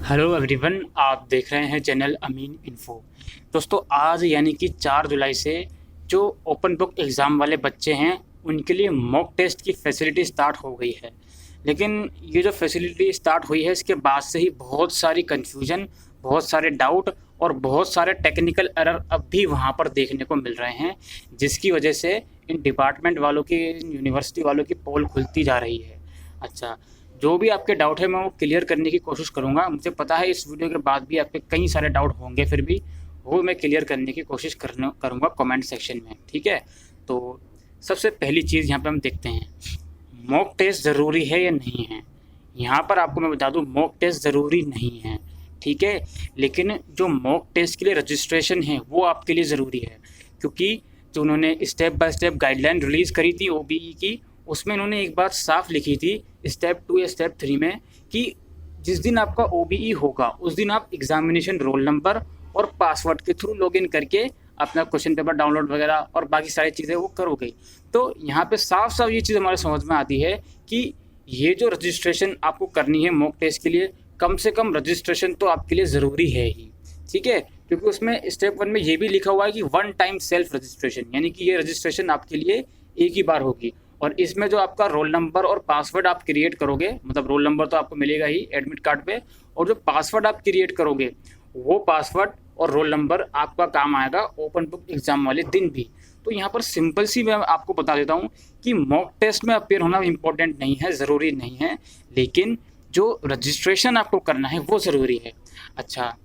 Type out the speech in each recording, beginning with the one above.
Hello everyone, आप देख रहे हैं चैनल अमीन इन्फो। दोस्तों, आज यानी कि 4 जुलाई से जो ओपन बुक एग्ज़ाम वाले बच्चे हैं उनके लिए मॉक टेस्ट की फैसिलिटी स्टार्ट हो गई है। लेकिन ये जो फैसिलिटी स्टार्ट हुई है इसके बाद से ही बहुत सारी कन्फ्यूजन, बहुत सारे डाउट और बहुत सारे टेक्निकल एरर अब भी वहाँ पर देखने को मिल रहे हैं, जिसकी वजह से इन डिपार्टमेंट वालों की, इन यूनिवर्सिटी वालों की पोल खुलती जा रही है। अच्छा, जो भी आपके डाउट है मैं वो क्लियर करने की कोशिश करूँगा। मुझे पता है इस वीडियो के बाद भी आपके कई सारे डाउट होंगे, फिर भी वो मैं क्लियर करने की कोशिश करूँगा कमेंट सेक्शन में, ठीक है। तो सबसे पहली चीज़ यहाँ पे हम देखते हैं, मॉक टेस्ट ज़रूरी है या नहीं है। यहाँ पर आपको मैं बता दूँ, मॉक टेस्ट ज़रूरी नहीं है, ठीक है। लेकिन जो मॉक टेस्ट के लिए रजिस्ट्रेशन है वो आपके लिए ज़रूरी है, क्योंकि जो उन्होंने step by step guideline release करी थी ओबीई की, उसमें उन्होंने एक बात साफ लिखी थी स्टेप 2 या स्टेप 3 में कि जिस दिन आपका ओबीई होगा उस दिन आप एग्जामिनेशन रोल नंबर और पासवर्ड के थ्रू लॉगिन करके अपना क्वेश्चन पेपर डाउनलोड वगैरह और बाकी सारी चीज़ें वो करोगे। तो यहाँ पे साफ साफ ये चीज़ हमारे समझ में आती है कि ये जो रजिस्ट्रेशन आपको करनी है मॉक टेस्ट के लिए, कम से कम रजिस्ट्रेशन तो आपके लिए ज़रूरी है ही, ठीक है। क्योंकि उसमें स्टेप 1 में ये भी लिखा हुआ है कि 1 टाइम सेल्फ रजिस्ट्रेशन, यानी कि ये रजिस्ट्रेशन आपके लिए एक ही बार होगी। और इसमें जो आपका रोल नंबर और पासवर्ड आप क्रिएट करोगे, मतलब रोल नंबर तो आपको मिलेगा ही एडमिट कार्ड पे, और जो पासवर्ड आप क्रिएट करोगे वो पासवर्ड और रोल नंबर आपका काम आएगा ओपन बुक एग्जाम वाले दिन भी। तो यहाँ पर सिंपल सी मैं आपको बता देता हूँ कि मॉक टेस्ट में अपेयर होना इम्पोर्टेंट नहीं है, ज़रूरी नहीं है, लेकिन जो रजिस्ट्रेशन आपको करना है वो ज़रूरी है। अच्छा,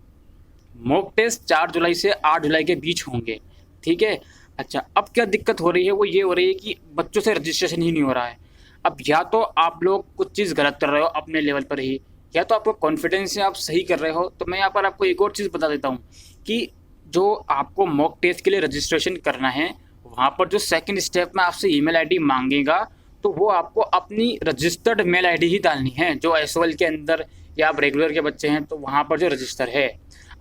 मॉक टेस्ट 4 जुलाई से 8 जुलाई के बीच होंगे, ठीक है। अच्छा, अब क्या दिक्कत हो रही है, वो ये हो रही है कि बच्चों से रजिस्ट्रेशन ही नहीं हो रहा है। अब या तो आप लोग कुछ चीज़ गलत कर रहे हो अपने लेवल पर ही, या तो आपको कॉन्फिडेंस से आप सही कर रहे हो। तो मैं यहाँ पर आपको एक और चीज़ बता देता हूँ कि जो आपको मॉक टेस्ट के लिए रजिस्ट्रेशन करना है, वहाँ पर जो सेकंड स्टेप में आपसे ईमेल आईडी मांगेगा, तो वो आपको अपनी रजिस्टर्ड मेल आईडी ही डालनी है, जो एसओएल के अंदर, या आप रेगुलर के बच्चे हैं तो वहाँ पर जो रजिस्टर है।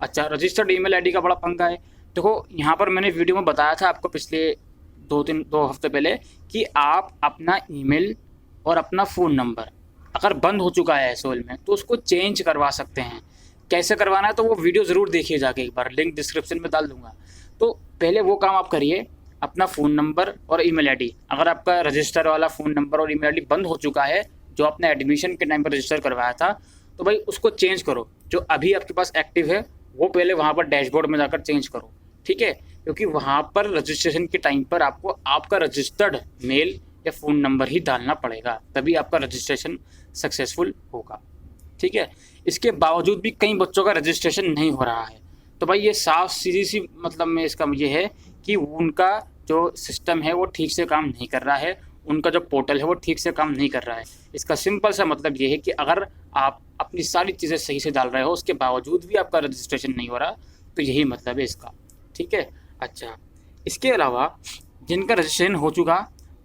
अच्छा, रजिस्टर्ड ईमेल आईडी का बड़ा पंगा है। देखो, यहाँ पर मैंने वीडियो में बताया था आपको पिछले 2 हफ्ते पहले कि आप अपना ईमेल और अपना फ़ोन नंबर अगर बंद हो चुका है एसओएल में तो उसको चेंज करवा सकते हैं। कैसे करवाना है तो वो वीडियो ज़रूर देखिए जाके एक बार, लिंक डिस्क्रिप्शन में डाल दूंगा। तो पहले वो काम आप करिए, अपना फ़ोन नंबर और ईमेल आईडी, अगर आपका रजिस्टर वाला फ़ोन नंबर और ईमेल आईडी बंद हो चुका है जो आपने एडमिशन के टाइम पर रजिस्टर करवाया था, तो भाई उसको चेंज करो। जो अभी आपके पास एक्टिव है वो पहले वहाँ पर डैशबोर्ड में जाकर चेंज करो, ठीक है। क्योंकि वहाँ पर रजिस्ट्रेशन के टाइम पर आपको आपका रजिस्टर्ड मेल या फ़ोन नंबर ही डालना पड़ेगा, तभी आपका रजिस्ट्रेशन सक्सेसफुल होगा, ठीक है। इसके बावजूद भी कई बच्चों का रजिस्ट्रेशन नहीं हो रहा है। तो भाई ये साफ सीधी सी मतलब में इसका ये है कि उनका जो सिस्टम है वो ठीक से काम नहीं कर रहा है, उनका जो पोर्टल है वो ठीक से काम नहीं कर रहा है। इसका सिंपल सा मतलब ये है कि अगर आप अपनी सारी चीज़ें सही से डाल रहे हो उसके बावजूद भी आपका रजिस्ट्रेशन नहीं हो रहा, तो यही मतलब है इसका, ठीक है। अच्छा, इसके अलावा जिनका रजिस्ट्रेशन हो चुका,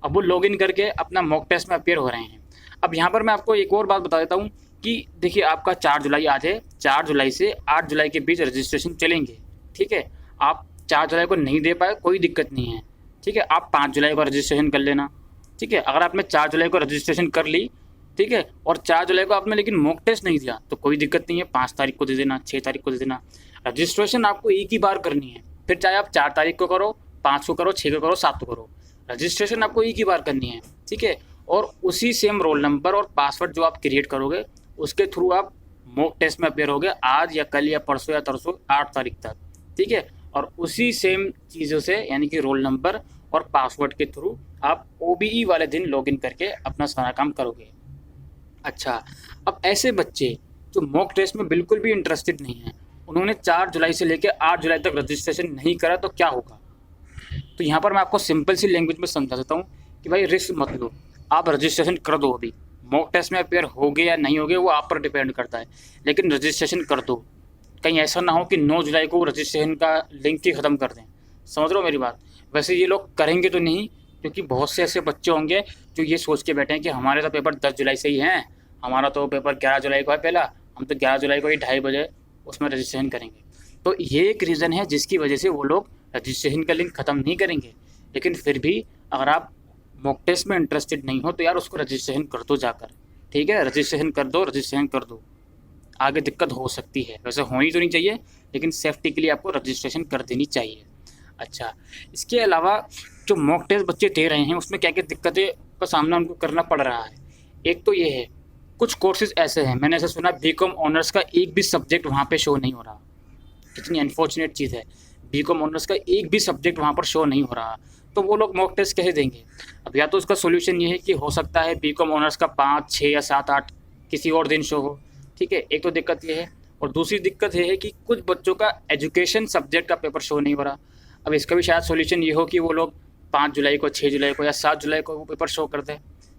अब वो लॉगिन करके अपना मॉक टेस्ट में अपेयर हो रहे हैं। अब यहाँ पर मैं आपको एक और बात बता देता हूँ कि देखिए, आपका 4 जुलाई आज है, 4 जुलाई से 8 जुलाई के बीच रजिस्ट्रेशन चलेंगे, ठीक है। आप 4 जुलाई को नहीं दे पाए कोई दिक्कत नहीं है, ठीक है। आप 5 जुलाई को रजिस्ट्रेशन कर लेना, ठीक है। अगर आपने 4 जुलाई को रजिस्ट्रेशन कर ली, ठीक है, और 4 जुलाई को आपने लेकिन मॉक टेस्ट नहीं दिया तो कोई दिक्कत नहीं है, 5 तारीख को दे देना, 6 तारीख को दे देना। रजिस्ट्रेशन आपको एक ही बार करनी है, फिर चाहे आप 4 तारीख को करो, 5 को करो, 6 को करो, 7 को करो, रजिस्ट्रेशन आपको एक ही बार करनी है, ठीक है। और उसी सेम रोल नंबर और पासवर्ड जो आप क्रिएट करोगे उसके थ्रू आप मॉक टेस्ट में अपेयर होगे आज या कल या परसों या तरसों 8 तारीख तक, ठीक है। और उसी सेम चीज़ों से यानी कि रोल नंबर और पासवर्ड के थ्रू आप ओबीई वाले दिन लॉगिन करके अपना सारा काम करोगे। अच्छा, अब ऐसे बच्चे जो मॉक टेस्ट में बिल्कुल भी इंटरेस्टेड नहीं हैं, उन्होंने 4 जुलाई से लेकर 8 जुलाई तक रजिस्ट्रेशन नहीं करा, तो क्या होगा। तो यहाँ पर मैं आपको सिंपल सी लैंग्वेज में समझा देता हूँ कि भाई रिस्क मत लो, आप रजिस्ट्रेशन कर दो। अभी मॉक टेस्ट में अपेयर होगे या नहीं होगे वो आप पर डिपेंड करता है, लेकिन रजिस्ट्रेशन कर दो। कहीं ऐसा ना हो कि 9 जुलाई को रजिस्ट्रेशन का लिंक ही ख़त्म कर दें, समझ रहे हो मेरी बात। वैसे ये लोग करेंगे तो नहीं, क्योंकि बहुत से ऐसे बच्चे होंगे जो ये सोच के बैठे हैं कि हमारे तो पेपर 10 जुलाई से ही हैं, हमारा तो पेपर 11 जुलाई को है पहला, हम तो 11 जुलाई को ही 2:30 बजे उसमें रजिस्ट्रेशन करेंगे। तो ये एक रीज़न है जिसकी वजह से वो लोग रजिस्ट्रेशन का लिंक ख़त्म नहीं करेंगे। लेकिन फिर भी अगर आप मॉक टेस्ट में इंटरेस्टेड नहीं हो तो यार उसको रजिस्ट्रेशन कर दो जाकर, ठीक है। रजिस्ट्रेशन कर दो, रजिस्ट्रेशन कर दो। आगे दिक्कत हो सकती है। वैसे होनी तो नहीं चाहिए, लेकिन सेफ्टी के लिए आपको रजिस्ट्रेशन कर देनी चाहिए। अच्छा, इसके अलावा जो मॉक टेस्ट बच्चे दे रहे हैं उसमें क्या क्या दिक्कतें का सामना उनको करना पड़ रहा है। एक तो ये है, कुछ कोर्सेज ऐसे हैं, मैंने ऐसा सुना बीकॉम ऑनर्स का एक भी सब्जेक्ट वहाँ पे शो नहीं हो रहा। कितनी अनफॉर्चुनेट चीज़ है, बीकॉम ऑनर्स का एक भी सब्जेक्ट वहाँ पर शो नहीं हो रहा, तो वो लोग मॉक टेस्ट कैसे देंगे। अब या तो उसका सोल्यूशन ये है कि हो सकता है बीकॉम ऑनर्स का 5, 6 या 7, 8 किसी और दिन शो हो, ठीक है, एक तो दिक्कत ये है। और दूसरी दिक्कत ये है कि कुछ बच्चों का एजुकेशन सब्जेक्ट का पेपर शो नहीं हो रहा। अब इसका भी शायद सोल्यूशन ये हो कि वो लोग 5 जुलाई को, 6 जुलाई को या 7 जुलाई को वो पेपर शो कर दें,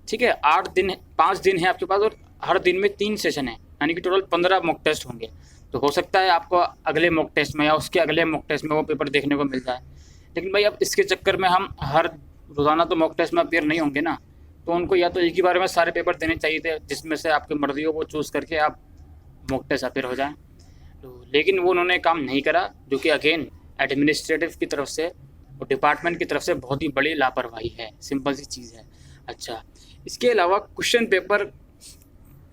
ठीक है। 8 दिन, 5 दिन है आपके पास और हर दिन में 3 सेशन है, यानी कि टोटल 15 मॉक टेस्ट होंगे। तो हो सकता है आपको अगले मॉक टेस्ट में या उसके अगले मॉक टेस्ट में वो पेपर देखने को मिल जाए। लेकिन भाई अब इसके चक्कर में हम हर रोज़ाना तो मॉक टेस्ट में अपेयर नहीं होंगे ना, तो उनको या तो एक ही बार में सारे पेपर देने चाहिए थे, जिसमें से आपकी मर्जी हो वो चूज़ करके आप मॉक टेस्ट अपेयर हो जाएँ। तो लेकिन वो उन्होंने काम नहीं करा, जो कि अगेन एडमिनिस्ट्रेटिव की तरफ से और डिपार्टमेंट की तरफ से बहुत ही बड़ी लापरवाही है, सिंपल सी चीज़ है। अच्छा, इसके अलावा क्वेश्चन पेपर,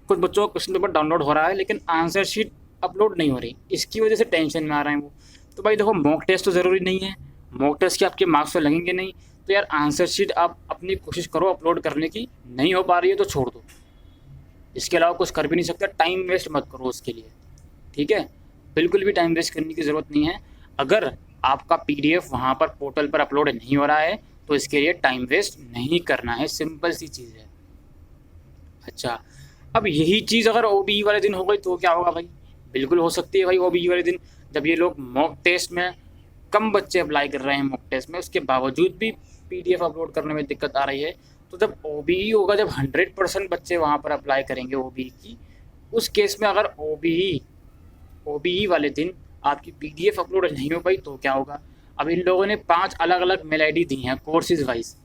कुछ बच्चों का क्वेश्चन पेपर डाउनलोड हो रहा है लेकिन आंसर शीट अपलोड नहीं हो रही, इसकी वजह से टेंशन में आ रहे हैं वो। तो भाई देखो, मॉक टेस्ट तो ज़रूरी नहीं है, मॉक टेस्ट के आपके मार्क्स तो लगेंगे नहीं, तो यार आंसर शीट आप अपनी कोशिश करो अपलोड करने की, नहीं हो पा रही है तो छोड़ दो, इसके अलावा कुछ कर भी नहीं सकता। टाइम वेस्ट मत करो उसके लिए, ठीक है, बिल्कुल भी टाइम वेस्ट करने की ज़रूरत नहीं है। अगर आपका PDF वहाँ पर पोर्टल पर अपलोड नहीं हो रहा है तो इसके लिए टाइम वेस्ट नहीं करना है, सिंपल सी चीज़ है। अच्छा, अब यही चीज़ अगर OBE वाले दिन हो गई तो क्या होगा भाई, बिल्कुल हो सकती है भाई। OBE वाले दिन जब ये लोग मॉक टेस्ट में कम बच्चे अप्लाई कर रहे हैं मॉक टेस्ट में, उसके बावजूद भी PDF अपलोड करने में दिक्कत आ रही है, तो जब OBE होगा, जब 100% बच्चे वहाँ पर अप्लाई करेंगे OBE की, उस केस में अगर OBE वाले दिन आपकी PDF अपलोड नहीं हो पाई तो क्या होगा। अब इन लोगों ने 5 अलग अलग मेल ID दी हैं कोर्सेज वाइज।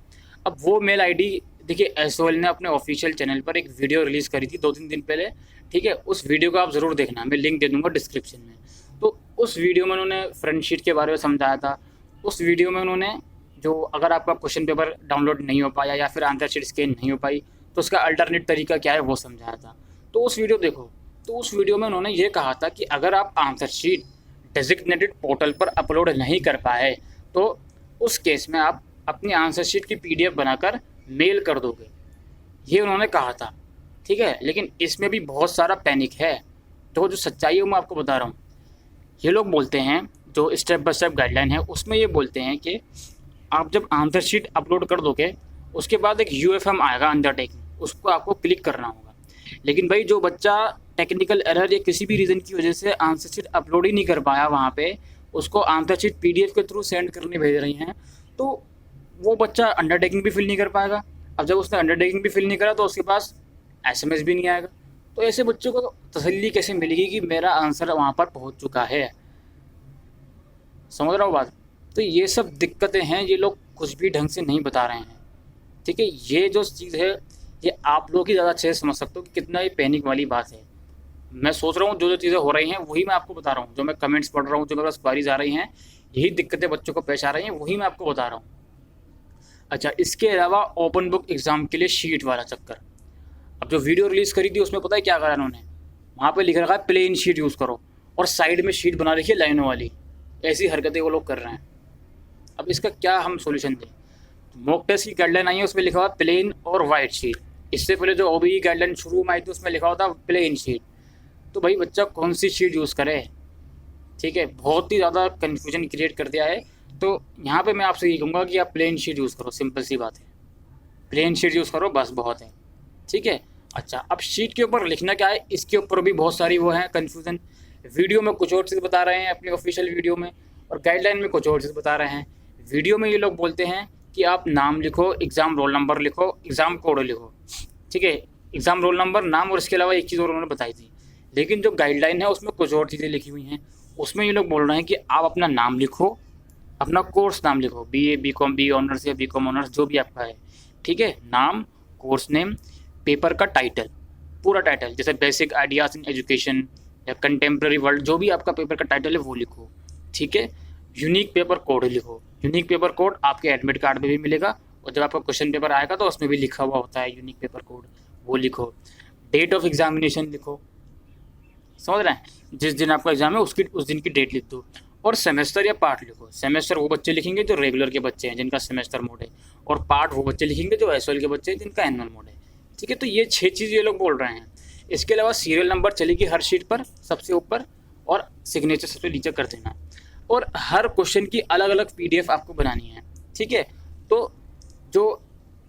अब वो मेल ID देखिए, SOL ने अपने ऑफिशियल चैनल पर एक वीडियो रिलीज़ करी थी 2-3 दिन पहले, ठीक है, उस वीडियो को आप ज़रूर देखना, मैं लिंक दे दूँगा डिस्क्रिप्शन में। तो उस वीडियो में उन्होंने फ्रंट शीट के बारे में समझाया था। उस वीडियो में उन्होंने जो अगर आपका क्वेश्चन पेपर डाउनलोड नहीं हो पाया या फिर आंसर शीट स्कैन नहीं हो पाई तो उसका अल्टरनेट तरीका क्या है वो समझाया था। तो उस वीडियो देखो, तो उस वीडियो में उन्होंने ये कहा था कि अगर आप आंसर शीट डेजिग्नेटेड पोर्टल पर अपलोड नहीं कर पाए तो उस केस में आप अपनी आंसर शीट की PDF बनाकर मेल कर दोगे, ये उन्होंने कहा था, ठीक है। लेकिन इसमें भी बहुत सारा पैनिक है, तो जो सच्चाई है मैं आपको बता रहा हूँ। ये लोग बोलते हैं, जो स्टेप बाय स्टेप गाइडलाइन है उसमें ये बोलते हैं कि आप जब आंसर शीट अपलोड कर दोगे उसके बाद एक UFM आएगा अंडरटेकिंग, उसको आपको क्लिक करना होगा। लेकिन भाई जो बच्चा टेक्निकल एरर या किसी भी रीज़न की वजह से आंसर शीट अपलोड ही नहीं कर पाया वहाँ पे, उसको आंसर शीट PDF के थ्रू सेंड करने भेज रही हैं, तो वो बच्चा अंडरटेकिंग भी फिल नहीं कर पाएगा। अब जब उसने अंडरटेकिंग भी फिल नहीं करा तो उसके पास SMS भी नहीं आएगा। तो ऐसे बच्चों को तसल्ली कैसे मिलेगी कि मेरा आंसर वहाँ पर पहुँच चुका है, समझ रहा हो बात। तो ये सब दिक्कतें हैं, ये लोग कुछ भी ढंग से नहीं बता रहे हैं, ठीक है। ये जो चीज़ है ये आप लोग ही ज़्यादा अच्छे से समझ सकते हो कि कितना ये पैनिक वाली बात है। मैं सोच रहा हूँ जो जो चीज़ें हो रही हैं वही मैं आपको बता रहा हूँ, जो मैं कमेंट्स पढ़ रहा हूँ, जो मेरे पास क्वारीज आ रही हैं, यही दिक्कतें बच्चों को पेश आ रही हैं, वही मैं आपको बता रहा हूँ। अच्छा, इसके अलावा ओपन बुक एग्ज़ाम के लिए शीट वाला चक्कर। अब जो वीडियो रिलीज़ करी थी उसमें पता है क्या करा उन्होंने, वहाँ पे लिख रखा है प्लेन शीट यूज़ करो और साइड में शीट बना रखी है लाइनों वाली। ऐसी हरकतें वो लोग कर रहे हैं। अब इसका क्या हम सॉल्यूशन दें। मॉक टेस्ट की गाइडलाइन आई है उसमें लिखा हुआ प्लेन और वाइट शीट। इससे पहले जो OBE गाइडलाइन शुरू में आई थी उसमें लिखा हुआ था प्लेन शीट। तो भाई बच्चा कौन सी शीट यूज़ करे, ठीक है, बहुत ही ज़्यादा कन्फ्यूजन क्रिएट कर दिया है। तो यहाँ पे मैं आपसे ये कहूँगा कि आप प्लेन शीट यूज़ करो, सिंपल सी बात है, प्लेन शीट यूज़ करो बस, बहुत है, ठीक है। अच्छा, अब शीट के ऊपर लिखना क्या है इसके ऊपर भी बहुत सारी वो है कन्फ्यूज़न। वीडियो में कुछ और चीज़ बता रहे हैं अपनी ऑफिशियल वीडियो में, और गाइडलाइन में कुछ और चीज़ बता रहे हैं। वीडियो में ये लोग बोलते हैं कि आप नाम लिखो, एग्ज़ाम रोल नंबर लिखो, एग्ज़ाम कोड लिखो, ठीक है, एग्ज़ाम रोल नंबर, नाम, और इसके अलावा एक चीज़ और उन्होंने बताई थी। लेकिन जो गाइडलाइन है उसमें कुछ और चीज़ें लिखी हुई हैं। उसमें ये लोग बोल रहे हैं कि आप अपना नाम लिखो, अपना कोर्स नाम लिखो, BA, BCom, BA ऑनर्स या BCom ऑनर्स जो भी आपका है, ठीक है, नाम, कोर्स नेम, पेपर का टाइटल, पूरा टाइटल, जैसे बेसिक आइडियाज़ इन एजुकेशन या कंटेम्प्रेरी वर्ल्ड, जो भी आपका पेपर का टाइटल है वो लिखो, ठीक है। यूनिक पेपर कोड लिखो, यूनिक पेपर कोड आपके एडमिट कार्ड में भी मिलेगा, और जब आपका क्वेश्चन पेपर आएगा तो उसमें भी लिखा हुआ होता है यूनिक पेपर कोड, वो लिखो। डेट ऑफ एग्जामिनेशन लिखो, समझ रहे हैं, जिस दिन आपका एग्जाम है उस दिन की डेट लिख दो। और सेमेस्टर या पार्ट लिखो। सेमेस्टर वो बच्चे लिखेंगे जो रेगुलर के बच्चे हैं जिनका सेमेस्टर मोड है, और पार्ट वो बच्चे लिखेंगे जो एसओएल के बच्चे हैं जिनका एनुअल मोड है। ठीक है, तो ये 6 चीज़ ये लोग बोल रहे हैं। इसके अलावा सीरियल नंबर चलेगी हर शीट पर सबसे ऊपर, और सिग्नेचर सबसे नीचे कर देना। और हर क्वेश्चन की अलग अलग PDF आपको बनानी है। ठीक है, तो जो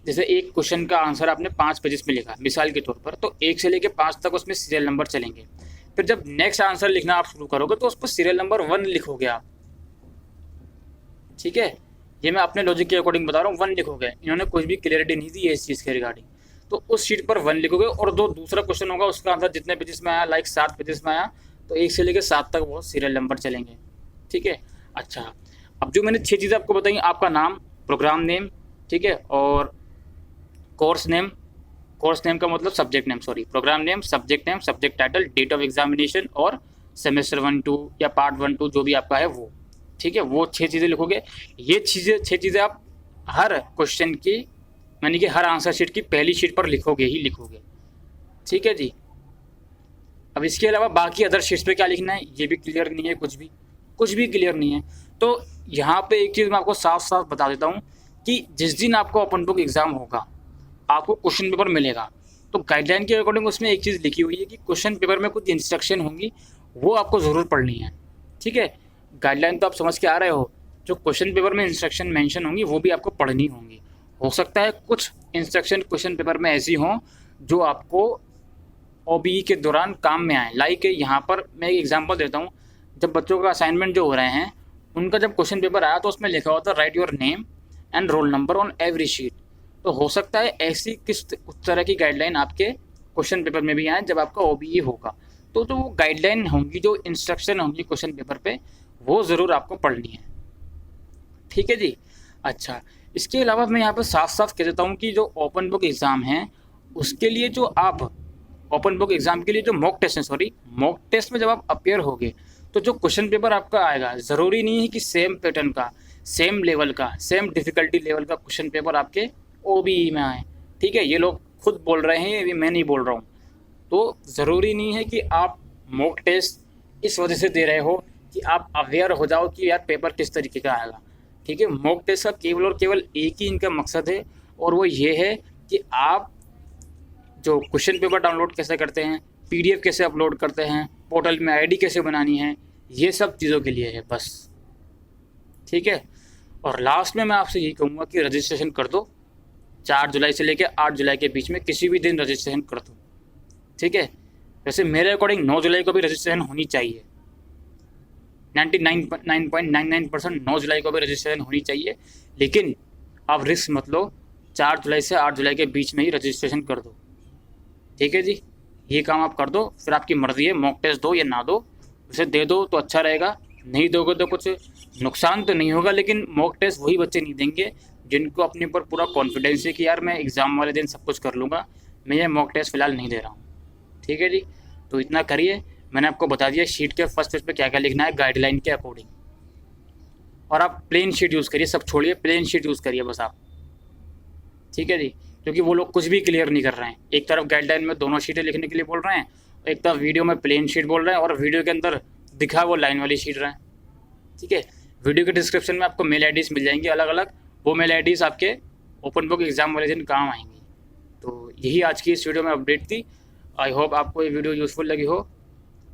जैसे एक क्वेश्चन का आंसर आपने 5 पेजेस में लिखा मिसाल के तौर पर, तो 1 से लेके 5 तक उसमें सीरियल नंबर चलेंगे। फिर जब नेक्स्ट आंसर लिखना आप शुरू करोगे तो उस पर सीरियल नंबर 1 लिखोगे आप। ठीक है, ये मैं अपने लॉजिक के अकॉर्डिंग बता रहा हूँ, 1 लिखोगे। इन्होंने कुछ भी क्लियरिटी नहीं दी है इस चीज़ के रिगार्डिंग, तो उस शीट पर 1 लिखोगे। और जो दूसरा क्वेश्चन होगा उसका आंसर जितने पेजेस में आया, लाइक 7 पेजेस में आया, तो 1 से लेकर 7 तक वो सीरियल नंबर चलेंगे। ठीक है, अच्छा, अब जो मैंने 6 चीज़ें आपको बताई, आपका नाम, प्रोग्राम नेम, ठीक है, और कोर्स नेम का मतलब subject name, sorry, programme name, subject name, subject title, date of examination, और सेमेस्टर 1, 2 या पार्ट 1, 2 जो भी आपका है वो। ठीक है, वो 6 चीज़ें लिखोगे। ये 6 चीज़ें आप हर क्वेश्चन की, यानी कि हर आंसर शीट की पहली शीट पर लिखोगे ही लिखोगे। ठीक है जी। अब इसके अलावा बाकी अदर शीट्स पे क्या लिखना है ये भी क्लियर नहीं है, कुछ भी क्लियर नहीं है। तो यहाँ पे एक चीज़ मैं आपको साफ साफ बता देता हूँ कि जिस दिन आपको ओपन बुक एग्ज़ाम होगा आपको क्वेश्चन पेपर मिलेगा, तो गाइडलाइन के अकॉर्डिंग उसमें एक चीज़ लिखी हुई है कि क्वेश्चन पेपर में कुछ इंस्ट्रक्शन होंगी, वो आपको ज़रूर पढ़नी है। ठीक है, गाइडलाइन तो आप समझ के आ रहे हो, जो क्वेश्चन पेपर में इंस्ट्रक्शन मेंशन होंगी वो भी आपको पढ़नी होंगी। हो सकता है कुछ इंस्ट्रक्शन क्वेश्चन पेपर में ऐसी हों जो आपको OBE के दौरान काम में आए। लाइक यहाँ पर मैं एक एग्जांपल देता हूँ, जब बच्चों का असाइनमेंट जो हो रहे हैं उनका जब क्वेश्चन पेपर आया तो उसमें लिखा होता है right your name and roll number on every sheet. तो हो सकता है ऐसी किस उस तरह की गाइडलाइन आपके क्वेश्चन पेपर में भी आए जब आपका OBE होगा। तो जो वो गाइडलाइन होंगी, जो इंस्ट्रक्शन होंगी क्वेश्चन पेपर पे, वो ज़रूर आपको पढ़नी है। ठीक है जी। अच्छा, इसके अलावा मैं यहाँ पर साफ साफ कह देता हूँ कि जो ओपन बुक एग्ज़ाम है उसके लिए जो आप ओपन बुक एग्ज़ाम के लिए जो मॉक टेस्ट है, सॉरी, मॉक टेस्ट में जब आप अपेयर होगे तो जो क्वेश्चन पेपर आपका आएगा ज़रूरी नहीं है कि सेम पैटर्न का, सेम लेवल का, सेम डिफ़िकल्टी लेवल का क्वेश्चन पेपर आपके OBE में आए। ठीक है, ये लोग खुद बोल रहे हैं, ये मैं नहीं बोल रहा हूँ। तो ज़रूरी नहीं है कि आप मॉक टेस्ट इस वजह से दे रहे हो कि आप अवेयर हो जाओ कि यार पेपर किस तरीके का आएगा। ठीक है, मॉक टेस्ट का केवल और केवल एक ही इनका मकसद है, और वो ये है कि आप जो क्वेश्चन पेपर डाउनलोड कैसे करते हैं, PDF कैसे अपलोड करते हैं, पोर्टल में ID कैसे बनानी है, ये सब चीज़ों के लिए है बस। ठीक है, और लास्ट में मैं आपसे यही कहूँगा कि रजिस्ट्रेशन कर दो। 4 जुलाई से लेकर 8 जुलाई के बीच में किसी भी दिन रजिस्ट्रेशन कर दो। ठीक है, वैसे मेरे अकॉर्डिंग 9 जुलाई को भी रजिस्ट्रेशन होनी चाहिए। 99.99% 9 जुलाई को भी रजिस्ट्रेशन होनी चाहिए, लेकिन आप रिस्क मत लो, 4 जुलाई से 8 जुलाई के बीच में ही रजिस्ट्रेशन कर दो। ठीक है जी, ये काम आप कर दो, फिर आपकी मर्ज़ी है मॉक टेस्ट दो या ना दो। उसे दे दो तो अच्छा रहेगा, नहीं दोगे तो कुछ नुकसान तो नहीं होगा, लेकिन मॉक टेस्ट वही बच्चे नहीं देंगे जिनको अपने ऊपर पूरा कॉन्फिडेंस है कि यार मैं एग्ज़ाम वाले दिन सब कुछ कर लूँगा। मैं ये मॉक टेस्ट फ़िलहाल नहीं दे रहा हूँ। ठीक है जी, तो इतना करिए। मैंने आपको बता दिया शीट के फर्स्ट पेज पे क्या क्या लिखना है गाइडलाइन के अकॉर्डिंग, और आप प्लेन शीट यूज़ करिए, सब छोड़िए, प्लेन शीट यूज़ करिए बस आप। ठीक है जी, क्योंकि वो लोग कुछ भी क्लियर नहीं कर रहे हैं। एक तरफ गाइडलाइन में दोनों शीटें लिखने के लिए बोल रहे हैं, एक तरफ वीडियो में प्लेन शीट बोल रहे हैं, और वीडियो के अंदर दिखा वो लाइन वाली शीट रहे हैं। ठीक है, वीडियो के डिस्क्रिप्शन में आपको मेल IDs मिल जाएंगी अलग अलग, वो मेल IDs आपके ओपन बुक एग्ज़ाम वाले दिन काम आएंगी। तो यही आज की इस वीडियो में अपडेट थी। आई होप आपको ये वीडियो यूज़फुल लगी हो,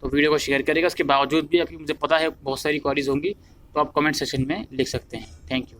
तो वीडियो को शेयर करिएगा। इसके बावजूद भी आपकी, मुझे पता है बहुत सारी क्वेरीज होंगी, तो आप कमेंट सेक्शन में लिख सकते हैं। Thank you.